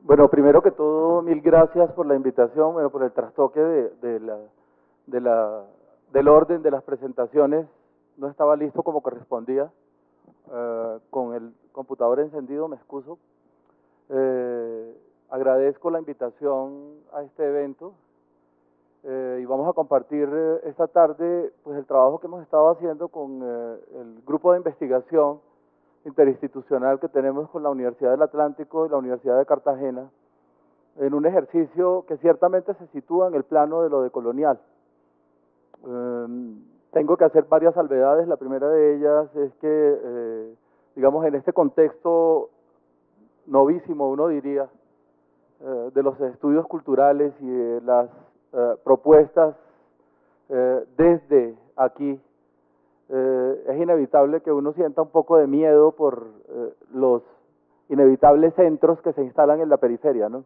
Bueno, primero que todo, mil gracias por la invitación, bueno, por el trastoque del orden de las presentaciones. No estaba listo como correspondía, con el computador encendido, me excuso. Agradezco la invitación a este evento y vamos a compartir esta tarde pues, el trabajo que hemos estado haciendo con el grupo de investigación interinstitucional que tenemos con la Universidad del Atlántico y la Universidad de Cartagena, en un ejercicio que ciertamente se sitúa en el plano de lo decolonial. Tengo que hacer varias salvedades. La primera de ellas es que, digamos, en este contexto novísimo, uno diría, de los estudios culturales y de las propuestas desde aquí, es inevitable que uno sienta un poco de miedo por los inevitables centros que se instalan en la periferia, ¿no?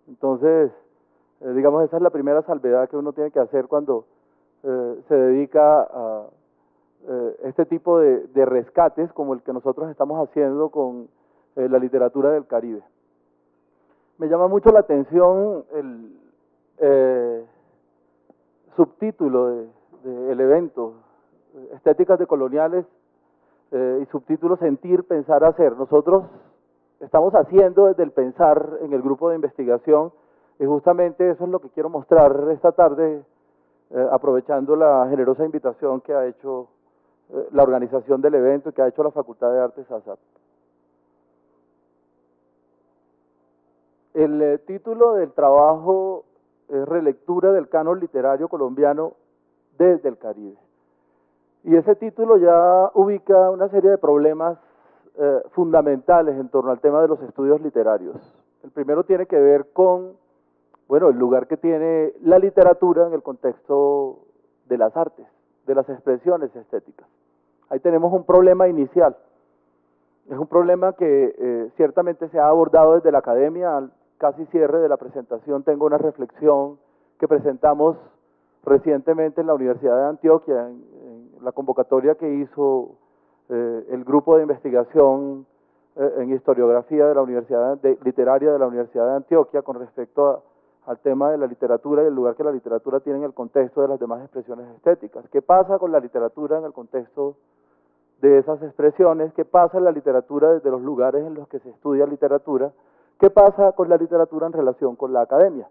Entonces, digamos, esa es la primera salvedad que uno tiene que hacer cuando se dedica a este tipo de rescates como el que nosotros estamos haciendo con la literatura del Caribe. Me llama mucho la atención el subtítulo del evento, Estéticas decoloniales, y subtítulo Sentir, Pensar, Hacer. Nosotros estamos haciendo desde el pensar en el grupo de investigación y justamente eso es lo que quiero mostrar esta tarde, aprovechando la generosa invitación que ha hecho la organización del evento y que ha hecho la Facultad de Artes ASAP. El título del trabajo es Relectura del canon literario colombiano desde el Caribe. Y ese título ya ubica una serie de problemas fundamentales en torno al tema de los estudios literarios. El primero tiene que ver con, bueno, el lugar que tiene la literatura en el contexto de las artes, de las expresiones estéticas. Ahí tenemos un problema inicial. Es un problema que ciertamente se ha abordado desde la academia. Al casi cierre de la presentación tengo una reflexión que presentamos recientemente en la Universidad de Antioquia, en la convocatoria que hizo el grupo de investigación en historiografía de la Universidad Literaria de la Universidad de Antioquia con respecto al tema de la literatura y el lugar que la literatura tiene en el contexto de las demás expresiones estéticas. ¿Qué pasa con la literatura en el contexto de esas expresiones? ¿Qué pasa en la literatura desde los lugares en los que se estudia literatura? ¿Qué pasa con la literatura en relación con la academia?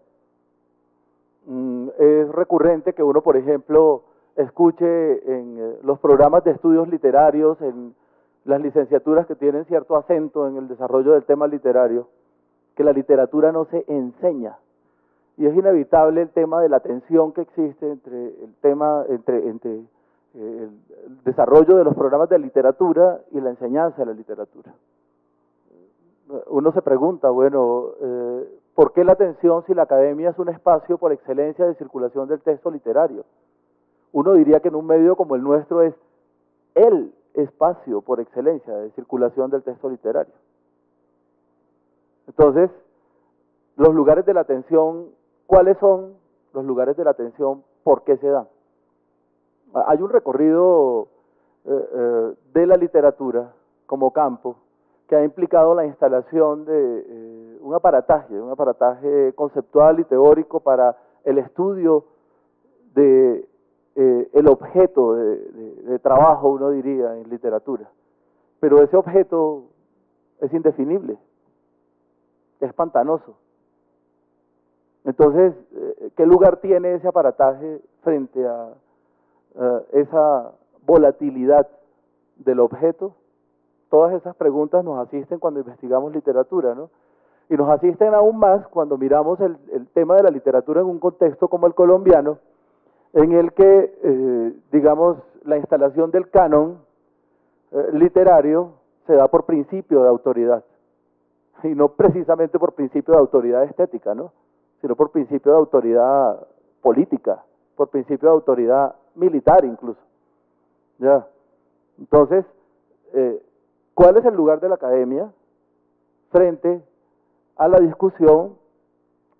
Es recurrente que uno, por ejemplo, escuche en los programas de estudios literarios, en las licenciaturas que tienen cierto acento en el desarrollo del tema literario, que la literatura no se enseña. Y es inevitable el tema de la tensión que existe entre el tema, entre el desarrollo de los programas de literatura y la enseñanza de la literatura. Uno se pregunta, bueno, ¿por qué la tensión si la academia es un espacio por excelencia de circulación del texto literario? Uno diría que en un medio como el nuestro es el espacio por excelencia de circulación del texto literario. Entonces, los lugares de la tensión, ¿cuáles son los lugares de la tensión? ¿Por qué se dan? Hay un recorrido de la literatura como campo que ha implicado la instalación de un aparataje conceptual y teórico para el estudio de el objeto de trabajo, uno diría, en literatura. Pero ese objeto es indefinible, es pantanoso. Entonces, ¿qué lugar tiene ese aparataje frente a esa volatilidad del objeto? Todas esas preguntas nos asisten cuando investigamos literatura, ¿no? Y nos asisten aún más cuando miramos el tema de la literatura en un contexto como el colombiano, en el que, digamos, la instalación del canon literario se da por principio de autoridad, y no precisamente por principio de autoridad estética, ¿no? Sino por principio de autoridad política, por principio de autoridad militar incluso. ¿Ya? Entonces, ¿cuál es el lugar de la academia frente a la discusión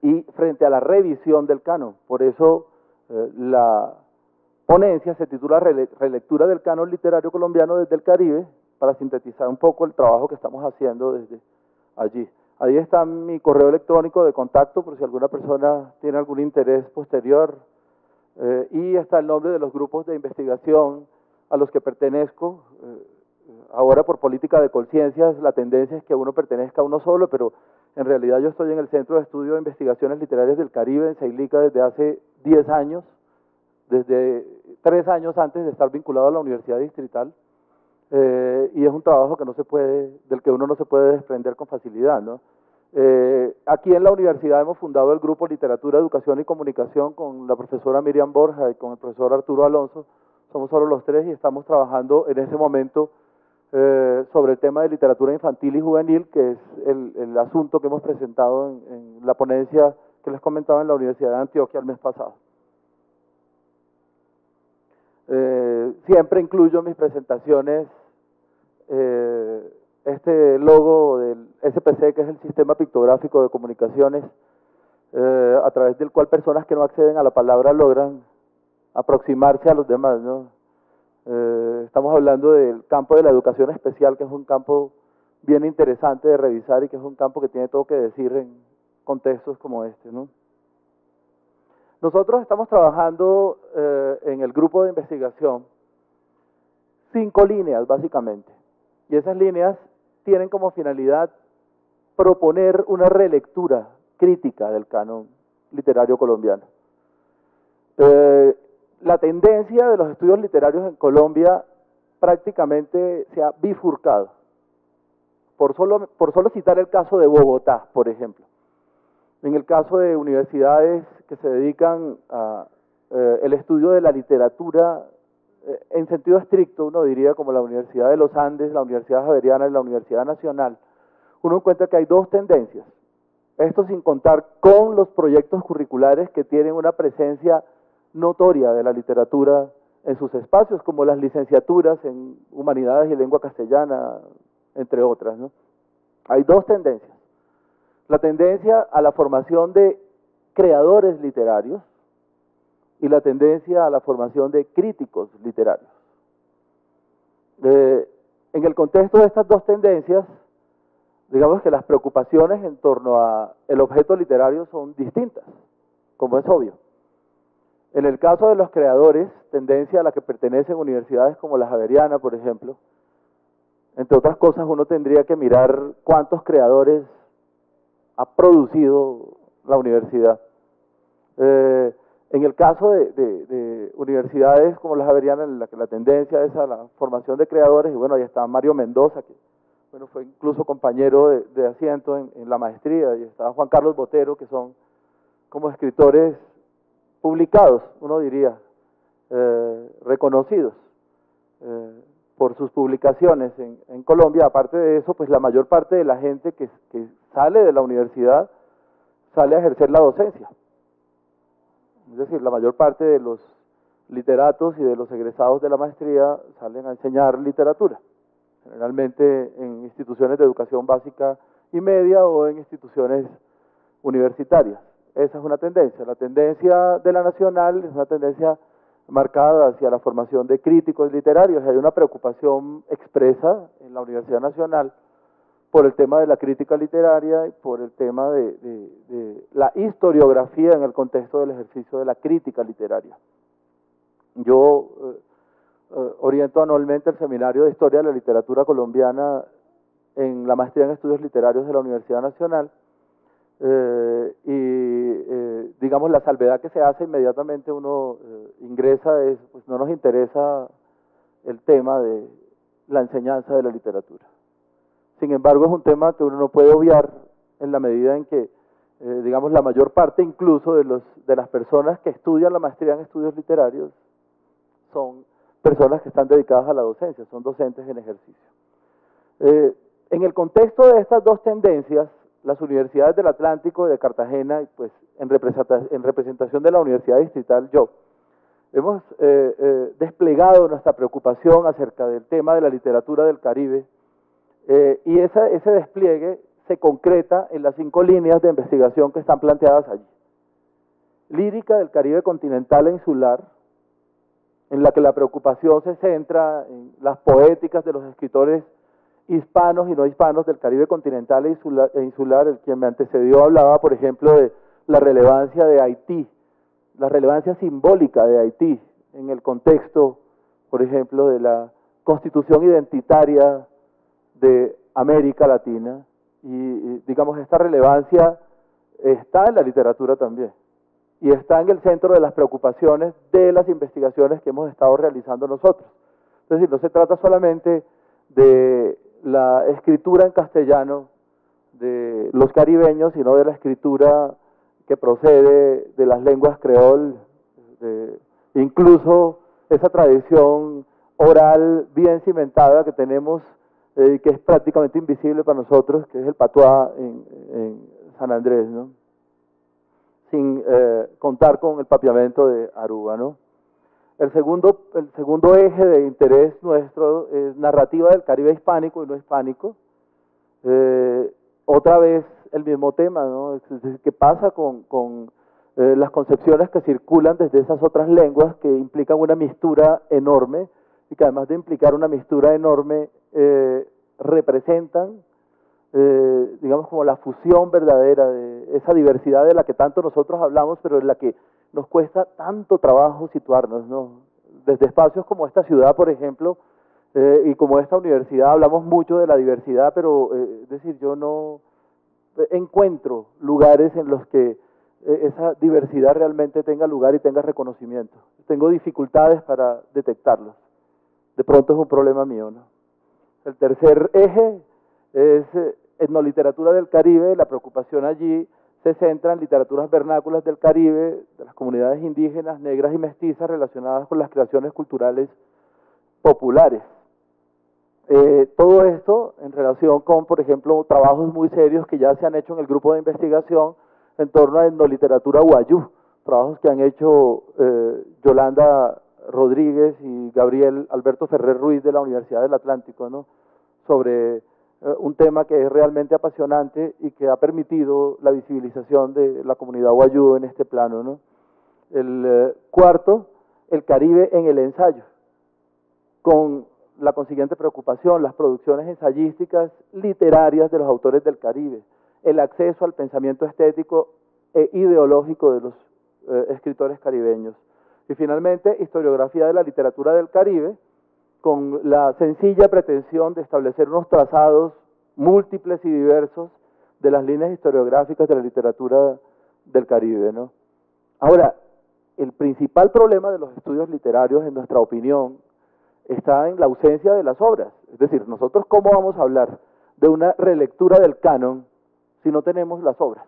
y frente a la revisión del canon? Por eso la ponencia se titula Relectura del canon literario colombiano desde el Caribe, para sintetizar un poco el trabajo que estamos haciendo desde allí. Ahí está mi correo electrónico de contacto por si alguna persona tiene algún interés posterior. Y está el nombre de los grupos de investigación a los que pertenezco. Ahora por política de conciencias la tendencia es que uno pertenezca a uno solo, pero en realidad yo estoy en el Centro de Estudio de Investigaciones Literarias del Caribe, en Ceilica, desde hace 10 años, desde 3 años antes de estar vinculado a la Universidad Distrital, y es un trabajo que no se puede, del que uno no se puede desprender con facilidad, ¿no? Aquí en la universidad hemos fundado el grupo Literatura, Educación y Comunicación con la profesora Miriam Borja y con el profesor Arturo Alonso. Somos solo los tres y estamos trabajando en ese momento sobre el tema de literatura infantil y juvenil, que es el asunto que hemos presentado en la ponencia que les comentaba en la Universidad de Antioquia el mes pasado. Siempre incluyo en mis presentaciones este logo del SPC, que es el Sistema Pictográfico de Comunicaciones, a través del cual personas que no acceden a la palabra logran aproximarse a los demás, ¿no? Estamos hablando del campo de la educación especial, que es un campo bien interesante de revisar y que es un campo que tiene todo que decir en contextos como este, ¿no? Nosotros estamos trabajando en el grupo de investigación 5 líneas, básicamente. Y esas líneas tienen como finalidad proponer una relectura crítica del canon literario colombiano. La tendencia de los estudios literarios en Colombia prácticamente se ha bifurcado. Por solo citar el caso de Bogotá, por ejemplo. En el caso de universidades que se dedican a el estudio de la literatura en sentido estricto, uno diría como la Universidad de los Andes, la Universidad Javeriana y la Universidad Nacional, uno encuentra que hay 2 tendencias. Esto sin contar con los proyectos curriculares que tienen una presencia notoria de la literatura en sus espacios, como las licenciaturas en Humanidades y Lengua Castellana, entre otras, ¿no? Hay 2 tendencias. La tendencia a la formación de creadores literarios y la tendencia a la formación de críticos literarios. En el contexto de estas 2 tendencias, digamos que las preocupaciones en torno a el objeto literario son distintas, como es obvio. En el caso de los creadores, tendencia a la que pertenecen universidades como la Javeriana, por ejemplo, entre otras cosas uno tendría que mirar cuántos creadores ha producido la universidad. En el caso de universidades como la Javeriana, en la que la tendencia es a la formación de creadores, y bueno, ahí está Mario Mendoza, que bueno, fue incluso compañero de asiento en la maestría, y estaba Juan Carlos Botero, que son como escritores publicados, uno diría, reconocidos por sus publicaciones en Colombia. Aparte de eso, pues la mayor parte de la gente que sale de la universidad sale a ejercer la docencia. Es decir, la mayor parte de los literatos y de los egresados de la maestría salen a enseñar literatura, generalmente en instituciones de educación básica y media o en instituciones universitarias. Esa es una tendencia. La tendencia de la Nacional es una tendencia marcada hacia la formación de críticos literarios. Hay una preocupación expresa en la Universidad Nacional por el tema de la crítica literaria y por el tema de la historiografía en el contexto del ejercicio de la crítica literaria. Yo oriento anualmente el Seminario de Historia de la Literatura Colombiana en la Maestría en Estudios Literarios de la Universidad Nacional, digamos la salvedad que se hace inmediatamente uno ingresa es, pues no nos interesa el tema de la enseñanza de la literatura. Sin embargo, es un tema que uno no puede obviar en la medida en que, digamos, la mayor parte incluso de las personas que estudian la maestría en estudios literarios son personas que están dedicadas a la docencia, son docentes en ejercicio. En el contexto de estas 2 tendencias, las universidades del Atlántico y de Cartagena, pues en representación de la Universidad Distrital, yo, hemos desplegado nuestra preocupación acerca del tema de la literatura del Caribe, y ese despliegue se concreta en las 5 líneas de investigación que están planteadas allí. Lírica del Caribe continental e insular, en la que la preocupación se centra en las poéticas de los escritores hispanos y no hispanos del Caribe continental e insular. El quien me antecedió hablaba, por ejemplo, de la relevancia de Haití, la relevancia simbólica de Haití en el contexto, por ejemplo, de la constitución identitaria de América Latina, y digamos, esta relevancia está en la literatura también, y está en el centro de las preocupaciones de las investigaciones que hemos estado realizando nosotros. Es decir, no se trata solamente de la escritura en castellano de los caribeños, sino de la escritura que procede de las lenguas creol, incluso esa tradición oral bien cimentada que tenemos, que es prácticamente invisible para nosotros, que es el patuá en San Andrés, ¿no? Sin contar con el papiamento de Aruba, ¿no? El segundo eje de interés nuestro es narrativa del Caribe hispánico y no hispánico. Otra vez el mismo tema, ¿no? Es decir, ¿qué pasa con las concepciones que circulan desde esas otras lenguas que implican una mistura enorme y que además de implicar una mistura enorme representan, digamos, como la fusión verdadera de esa diversidad de la que tanto nosotros hablamos, pero en la que nos cuesta tanto trabajo situarnos, ¿no? Desde espacios como esta ciudad, por ejemplo, y como esta universidad, hablamos mucho de la diversidad, pero es decir, yo no encuentro lugares en los que esa diversidad realmente tenga lugar y tenga reconocimiento. Tengo dificultades para detectarlos. De pronto es un problema mío, ¿no? El tercer eje es etnoliteratura del Caribe. La preocupación allí se centra en literaturas vernáculas del Caribe, de las comunidades indígenas, negras y mestizas relacionadas con las creaciones culturales populares. Todo esto en relación con, por ejemplo, trabajos muy serios que ya se han hecho en el grupo de investigación en torno a etnoliteratura wayú, trabajos que han hecho Yolanda Rodríguez y Gabriel Alberto Ferrer Ruiz de la Universidad del Atlántico, ¿no? Sobre un tema que es realmente apasionante y que ha permitido la visibilización de la comunidad wayú en este plano, ¿no? El cuarto, el Caribe en el ensayo, con la consiguiente preocupación, las producciones ensayísticas literarias de los autores del Caribe, el acceso al pensamiento estético e ideológico de los escritores caribeños. Y finalmente, historiografía de la literatura del Caribe, con la sencilla pretensión de establecer unos trazados múltiples y diversos de las líneas historiográficas de la literatura del Caribe, ¿no? Ahora, el principal problema de los estudios literarios, en nuestra opinión, está en la ausencia de las obras. Es decir, nosotros ¿cómo vamos a hablar de una relectura del canon si no tenemos las obras?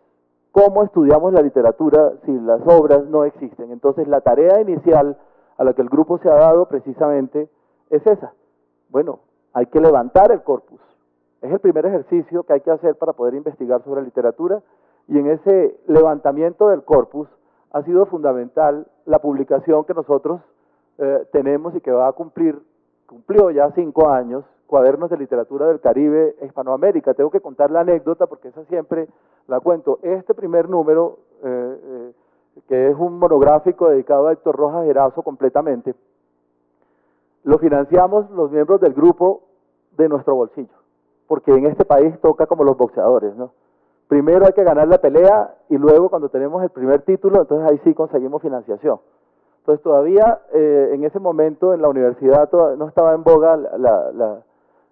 ¿Cómo estudiamos la literatura si las obras no existen? Entonces, la tarea inicial a la que el grupo se ha dado precisamente es esa. Bueno, hay que levantar el corpus. Es el primer ejercicio que hay que hacer para poder investigar sobre literatura, y en ese levantamiento del corpus ha sido fundamental la publicación que nosotros tenemos y que va a cumplió ya 5 años, Cuadernos de Literatura del Caribe e Hispanoamérica. Tengo que contar la anécdota porque esa siempre la cuento. Este primer número, que es un monográfico dedicado a Héctor Rojas Erazo completamente, lo financiamos los miembros del grupo de nuestro bolsillo, porque en este país toca como los boxeadores, ¿no? Primero hay que ganar la pelea y luego cuando tenemos el primer título, entonces ahí sí conseguimos financiación. Entonces todavía en ese momento en la universidad no estaba en boga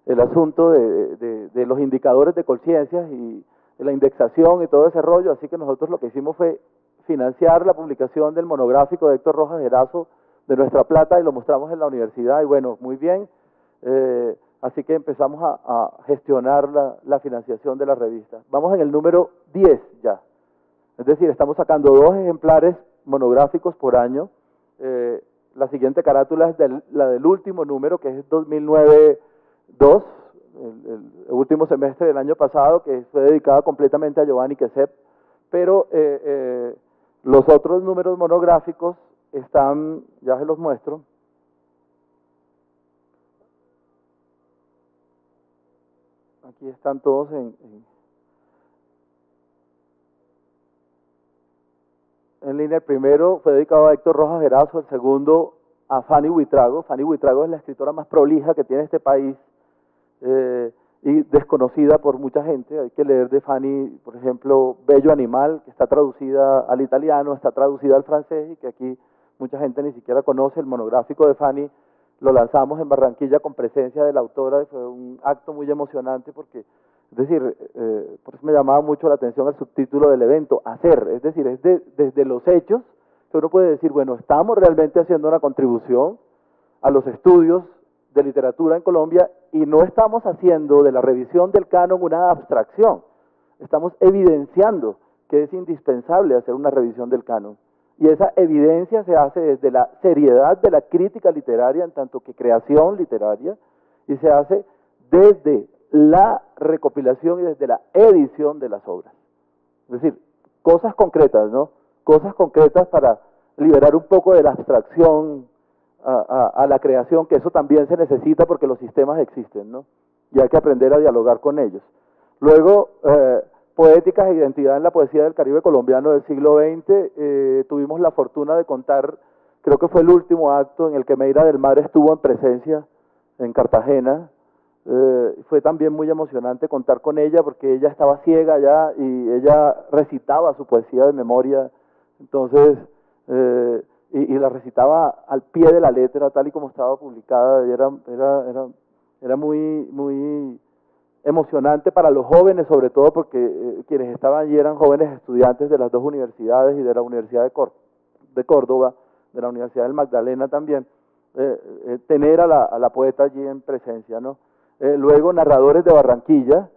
el asunto de los indicadores de conciencias y de la indexación y todo ese rollo, así que nosotros lo que hicimos fue financiar la publicación del monográfico de Héctor Rojas Erazo de nuestra plata y lo mostramos en la universidad y bueno, muy bien, así que empezamos a gestionar la financiación de la revista. Vamos en el número 10 ya, es decir, estamos sacando 2 ejemplares monográficos por año. La siguiente carátula es la del último número, que es 2009-2, el último semestre del año pasado, que fue dedicada completamente a Giovanni Quesep, pero los otros números monográficos están, ya se los muestro. Aquí están todos en línea. El primero fue dedicado a Héctor Rojas Erazo, el segundo a Fanny Buitrago. Fanny Buitrago es la escritora más prolija que tiene este país, y desconocida por mucha gente. Hay que leer de Fanny, por ejemplo, Bello Animal, que está traducida al italiano, está traducida al francés y que aquí mucha gente ni siquiera conoce. El monográfico de Fanny lo lanzamos en Barranquilla con presencia de la autora y fue un acto muy emocionante porque, es decir, por eso me llamaba mucho la atención el subtítulo del evento, hacer, es decir, es desde los hechos que uno puede decir, bueno, estamos realmente haciendo una contribución a los estudios de literatura en Colombia y no estamos haciendo de la revisión del canon una abstracción, estamos evidenciando que es indispensable hacer una revisión del canon. Y esa evidencia se hace desde la seriedad de la crítica literaria en tanto que creación literaria y se hace desde la recopilación y desde la edición de las obras. Es decir, cosas concretas, ¿no? Cosas concretas para liberar un poco de la abstracción a la creación, que eso también se necesita porque los sistemas existen, ¿no? Y hay que aprender a dialogar con ellos. Luego, poéticas e identidad en la poesía del Caribe colombiano del siglo XX, tuvimos la fortuna de contar, creo que fue el último acto en el que Meira del Mar estuvo en presencia en Cartagena. Fue también muy emocionante contar con ella porque ella estaba ciega ya y ella recitaba su poesía de memoria, entonces, y la recitaba al pie de la letra tal y como estaba publicada, y era muy emocionante para los jóvenes, sobre todo porque quienes estaban allí eran jóvenes estudiantes de las dos universidades y de la Universidad de Córdoba, de la Universidad del Magdalena también, tener a la poeta allí en presencia, ¿no? Luego, Narradores de Barranquilla,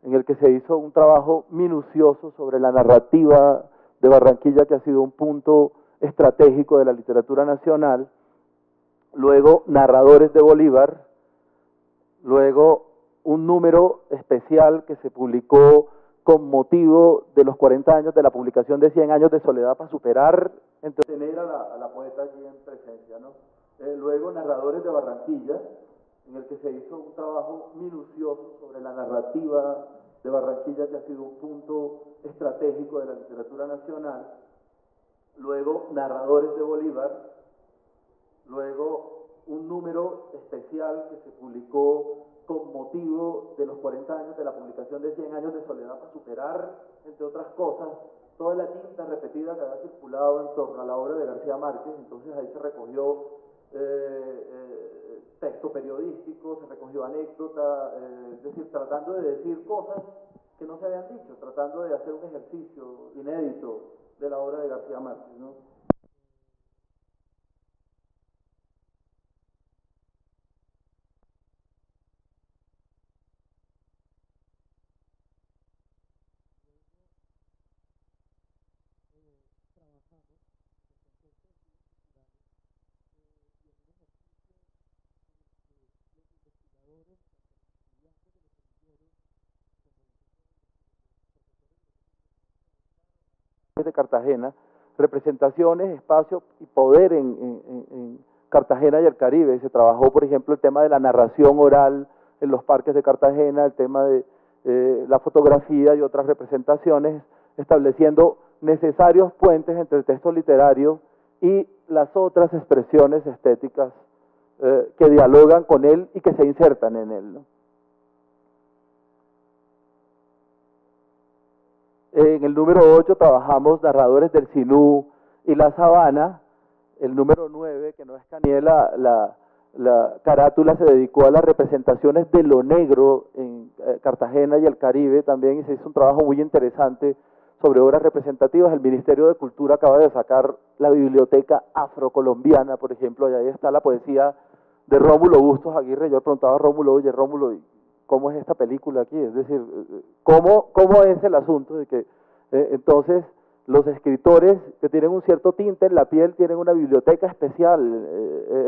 en el que se hizo un trabajo minucioso sobre la narrativa de Barranquilla, que ha sido un punto estratégico de la literatura nacional. Luego, Narradores de Bolívar. Luego, un número especial que se publicó con motivo de los 40 años de la publicación de 100 años de soledad para superar, entonces, tener a la poeta allí en presencia, ¿no? Luego, Narradores de Barranquilla, en el que se hizo un trabajo minucioso sobre la narrativa de Barranquilla, que ha sido un punto estratégico de la literatura nacional. Luego, Narradores de Bolívar. Luego, un número especial que se publicó con motivo de los 40 años de la publicación de 100 años de soledad para superar, entre otras cosas, toda la tinta repetida que había circulado en torno a la obra de García Márquez. Entonces ahí se recogió texto periodístico, se recogió anécdota, es decir, tratando de decir cosas que no se habían dicho, tratando de hacer un ejercicio inédito de la obra de García Márquez, ¿no? De Cartagena, representaciones, espacio y poder en Cartagena y el Caribe. Se trabajó, por ejemplo, el tema de la narración oral en los parques de Cartagena, el tema de la fotografía y otras representaciones, estableciendo necesarios puentes entre el texto literario y las otras expresiones estéticas que dialogan con él y que se insertan en él, ¿no? En el número 8 trabajamos Narradores del Sinú y La Sabana. El número 9, que no es Caniela, la carátula se dedicó a las representaciones de lo negro en Cartagena y el Caribe también, y se hizo un trabajo muy interesante sobre obras representativas. El Ministerio de Cultura acaba de sacar la biblioteca afrocolombiana, por ejemplo, y ahí está la poesía de Rómulo Bustos Aguirre. Yo le preguntaba a Rómulo, oye Rómulo, ¿cómo es esta película aquí? Es decir, ¿cómo es el asunto de que entonces los escritores que tienen un cierto tinte en la piel tienen una biblioteca especial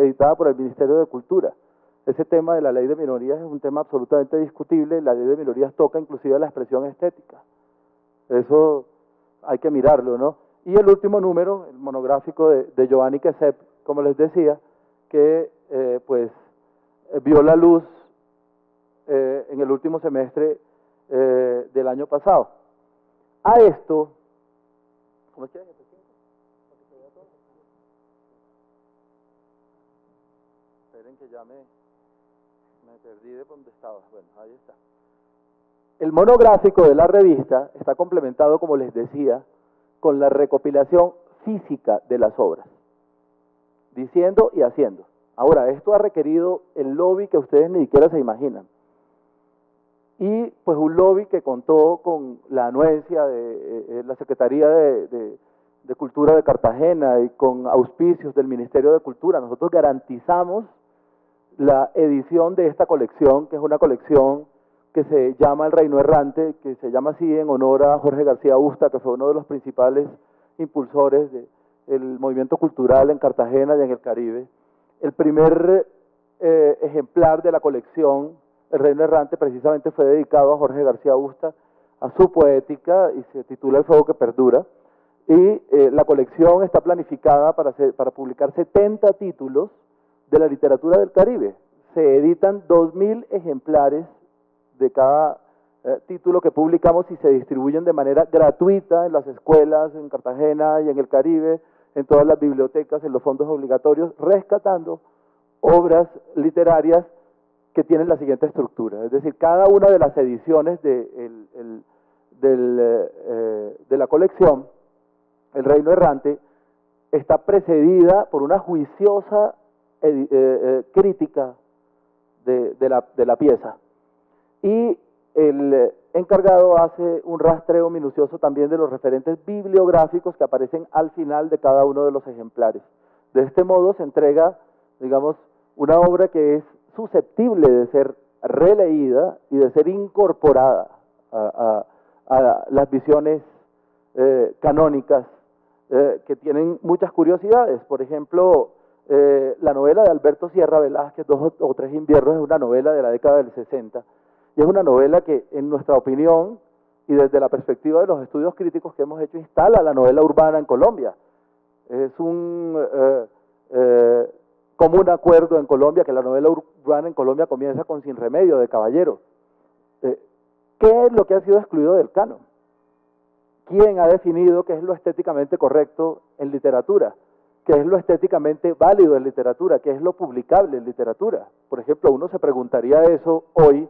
editada por el Ministerio de Cultura? Ese tema de la ley de minorías es un tema absolutamente discutible. La ley de minorías toca inclusive la expresión estética. Eso hay que mirarlo, ¿no? Y el último número, el monográfico de Giovanni Quesep, como les decía, que vio la luz en el último semestre del año pasado. A esto, ¿cómo es que era? Esperen que ya me perdí de dónde estaba. Bueno, ahí está. El monográfico de la revista está complementado, como les decía, con la recopilación física de las obras, diciendo y haciendo. Ahora, esto ha requerido el lobby que ustedes ni siquiera se imaginan. Y pues un lobby que contó con la anuencia de la Secretaría de Cultura de Cartagena y con auspicios del Ministerio de Cultura. Nosotros garantizamos la edición de esta colección, que es una colección que se llama El Reino Errante, que se llama así en honor a Jorge García Busta, que fue uno de los principales impulsores del movimiento cultural en Cartagena y en el Caribe. El primer ejemplar de la colección, El Reino Errante, precisamente fue dedicado a Jorge García Busta, a su poética, y se titula El Fuego que Perdura. Y la colección está planificada para publicar 70 títulos de la literatura del Caribe. Se editan 2.000 ejemplares de cada título que publicamos y se distribuyen de manera gratuita en las escuelas, en Cartagena y en el Caribe, en todas las bibliotecas, en los fondos obligatorios, rescatando obras literarias que tienen la siguiente estructura. Es decir, cada una de las ediciones de la colección, El Reino Errante, está precedida por una juiciosa crítica de la pieza. Y el encargado hace un rastreo minucioso también de los referentes bibliográficos que aparecen al final de cada uno de los ejemplares. De este modo se entrega, digamos, una obra que es susceptible de ser releída y de ser incorporada a las visiones canónicas que tienen muchas curiosidades. Por ejemplo, la novela de Alberto Sierra Velázquez, Dos o Tres Inviernos, es una novela de la década del 60, y es una novela que, en nuestra opinión, y desde la perspectiva de los estudios críticos que hemos hecho, instala la novela urbana en Colombia. Es un común acuerdo en Colombia que la novela urbana en Colombia comienza con Sin Remedio, de Caballero. ¿Qué es lo que ha sido excluido del canon? ¿Quién ha definido qué es lo estéticamente correcto en literatura? ¿Qué es lo estéticamente válido en literatura? ¿Qué es lo publicable en literatura? Por ejemplo, uno se preguntaría eso hoy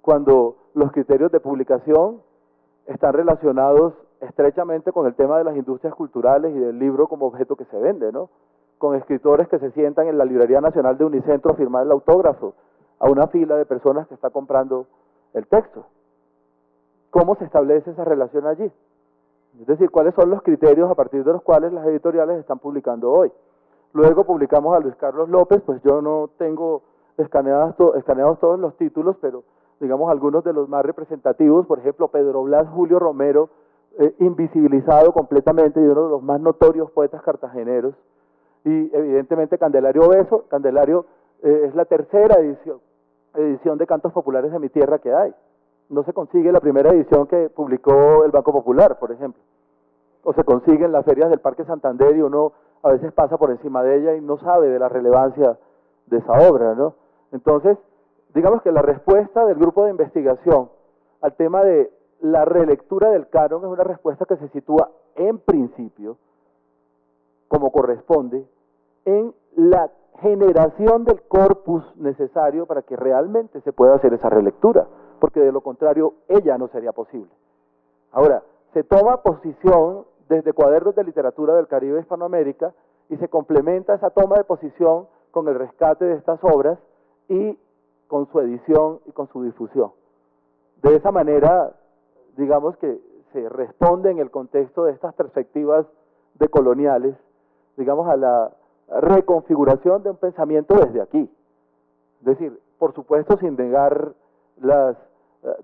cuando los criterios de publicación están relacionados estrechamente con el tema de las industrias culturales y del libro como objeto que se vende, ¿no? Con escritores que se sientan en la Librería Nacional de Unicentro a firmar el autógrafo, a una fila de personas que está comprando el texto. ¿Cómo se establece esa relación allí? Es decir, ¿cuáles son los criterios a partir de los cuales las editoriales están publicando hoy? Luego publicamos a Luis Carlos López, pues yo no tengo escaneados todos los títulos, pero digamos algunos de los más representativos, por ejemplo, Pedro Blas Julio Romero, invisibilizado completamente y uno de los más notorios poetas cartageneros, y evidentemente Candelario Beso. Candelario es la tercera edición de Cantos Populares de mi Tierra que hay. No se consigue la primera edición que publicó el Banco Popular, por ejemplo, o se consigue en las ferias del Parque Santander y uno a veces pasa por encima de ella y no sabe de la relevancia de esa obra, ¿no? Entonces, digamos que la respuesta del grupo de investigación al tema de la relectura del canon es una respuesta que se sitúa en principio, como corresponde, en la generación del corpus necesario para que realmente se pueda hacer esa relectura, porque de lo contrario ella no sería posible. Ahora, se toma posición desde Cuadernos de Literatura del Caribe y Hispanoamérica y se complementa esa toma de posición con el rescate de estas obras y con su edición y con su difusión. De esa manera, digamos que se responde en el contexto de estas perspectivas decoloniales, digamos, a la reconfiguración de un pensamiento desde aquí. Es decir, por supuesto, sin negar las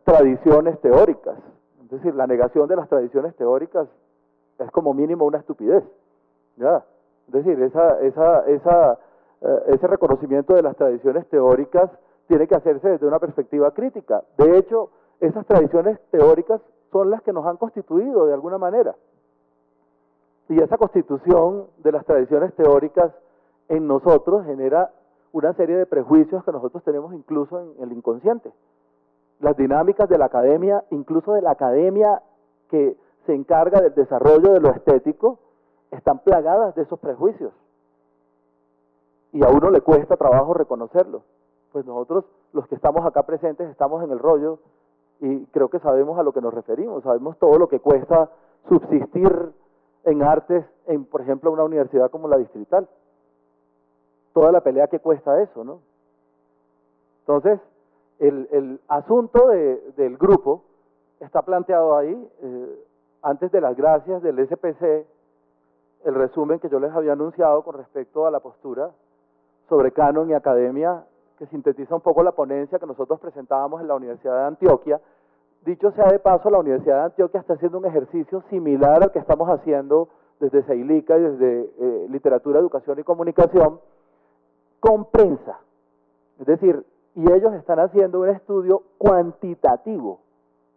tradiciones teóricas. Es decir, la negación de las tradiciones teóricas es como mínimo una estupidez, ¿ya? Es decir, ese reconocimiento de las tradiciones teóricas tiene que hacerse desde una perspectiva crítica. De hecho, esas tradiciones teóricas son las que nos han constituido de alguna manera. Y esa constitución de las tradiciones teóricas en nosotros genera una serie de prejuicios que nosotros tenemos incluso en el inconsciente. Las dinámicas de la academia, incluso de la academia que se encarga del desarrollo de lo estético, están plagadas de esos prejuicios. Y a uno le cuesta trabajo reconocerlo. Pues nosotros, los que estamos acá presentes, estamos en el rollo y creo que sabemos a lo que nos referimos, sabemos todo lo que cuesta subsistir en artes, por ejemplo, una universidad como la Distrital. Toda la pelea que cuesta eso, ¿no? Entonces, el asunto del grupo está planteado ahí. Antes de las gracias del SPC, el resumen que yo les había anunciado con respecto a la postura sobre canon y academia, que sintetiza un poco la ponencia que nosotros presentábamos en la Universidad de Antioquia. Dicho sea de paso, la Universidad de Antioquia está haciendo un ejercicio similar al que estamos haciendo desde CEILICA y desde Literatura, Educación y Comunicación, con prensa. Es decir, y ellos están haciendo un estudio cuantitativo.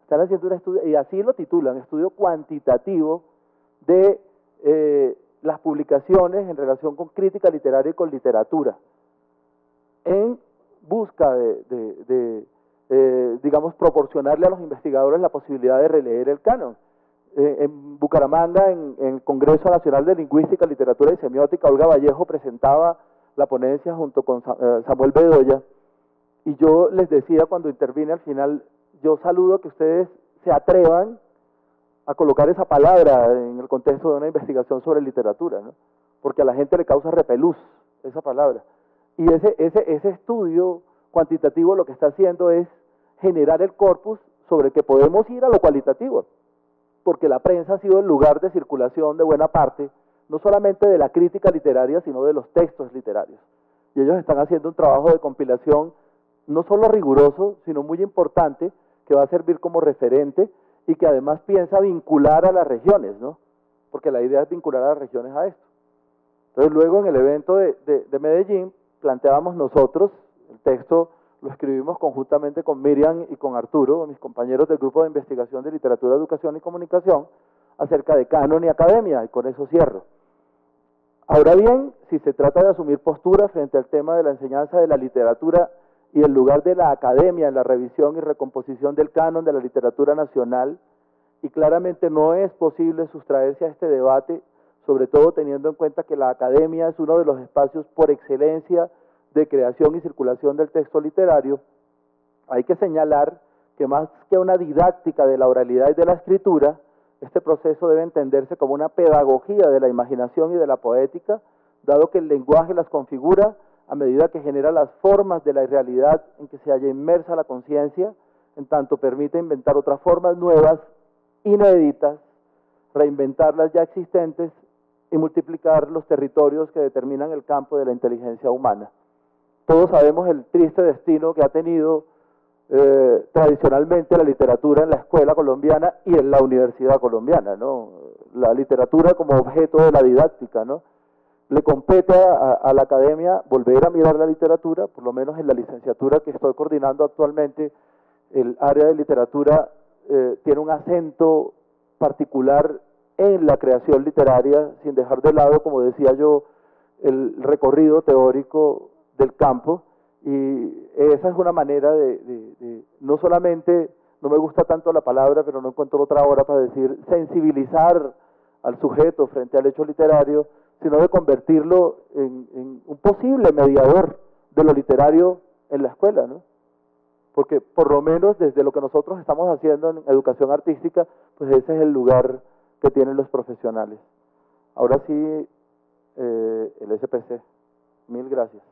Están haciendo un estudio, y así lo titulan, estudio cuantitativo de las publicaciones en relación con crítica literaria y con literatura, en busca digamos, proporcionarle a los investigadores la posibilidad de releer el canon. En Bucaramanga, en el Congreso Nacional de Lingüística, Literatura y Semiótica, Olga Vallejo presentaba la ponencia junto con Samuel Bedoya, y yo les decía cuando intervine al final, yo saludo que ustedes se atrevan a colocar esa palabra en el contexto de una investigación sobre literatura, ¿no? Porque a la gente le causa repelús esa palabra. Y ese estudio cuantitativo lo que está haciendo es generar el corpus sobre el que podemos ir a lo cualitativo, porque la prensa ha sido el lugar de circulación de buena parte, no solamente de la crítica literaria, sino de los textos literarios. Y ellos están haciendo un trabajo de compilación no solo riguroso, sino muy importante, que va a servir como referente y que además piensa vincular a las regiones, ¿no? Porque la idea es vincular a las regiones a esto. Entonces luego en el evento de Medellín planteábamos nosotros, el texto lo escribimos conjuntamente con Miriam y con Arturo, mis compañeros del Grupo de Investigación de Literatura, Educación y Comunicación, acerca de canon y academia, y con eso cierro. Ahora bien, si se trata de asumir postura frente al tema de la enseñanza de la literatura y el lugar de la academia en la revisión y recomposición del canon de la literatura nacional, y claramente no es posible sustraerse a este debate, sobre todo teniendo en cuenta que la academia es uno de los espacios por excelencia de creación y circulación del texto literario, hay que señalar que más que una didáctica de la oralidad y de la escritura, este proceso debe entenderse como una pedagogía de la imaginación y de la poética, dado que el lenguaje las configura a medida que genera las formas de la realidad en que se halla inmersa la conciencia, en tanto permite inventar otras formas nuevas, inéditas, reinventar las ya existentes y multiplicar los territorios que determinan el campo de la inteligencia humana. Todos sabemos el triste destino que ha tenido tradicionalmente la literatura en la escuela colombiana y en la universidad colombiana, ¿no? La literatura como objeto de la didáctica, ¿no? Le compete a la academia volver a mirar la literatura, por lo menos en la licenciatura que estoy coordinando actualmente, el área de literatura tiene un acento particular en la creación literaria, sin dejar de lado, como decía yo, el recorrido teórico del campo, y esa es una manera de no solamente, no me gusta tanto la palabra, pero no encuentro otra hora para decir, sensibilizar al sujeto frente al hecho literario, sino de convertirlo en un posible mediador de lo literario en la escuela, ¿no? Porque por lo menos desde lo que nosotros estamos haciendo en educación artística, pues ese es el lugar que tienen los profesionales. Ahora sí, el SPC. Mil gracias.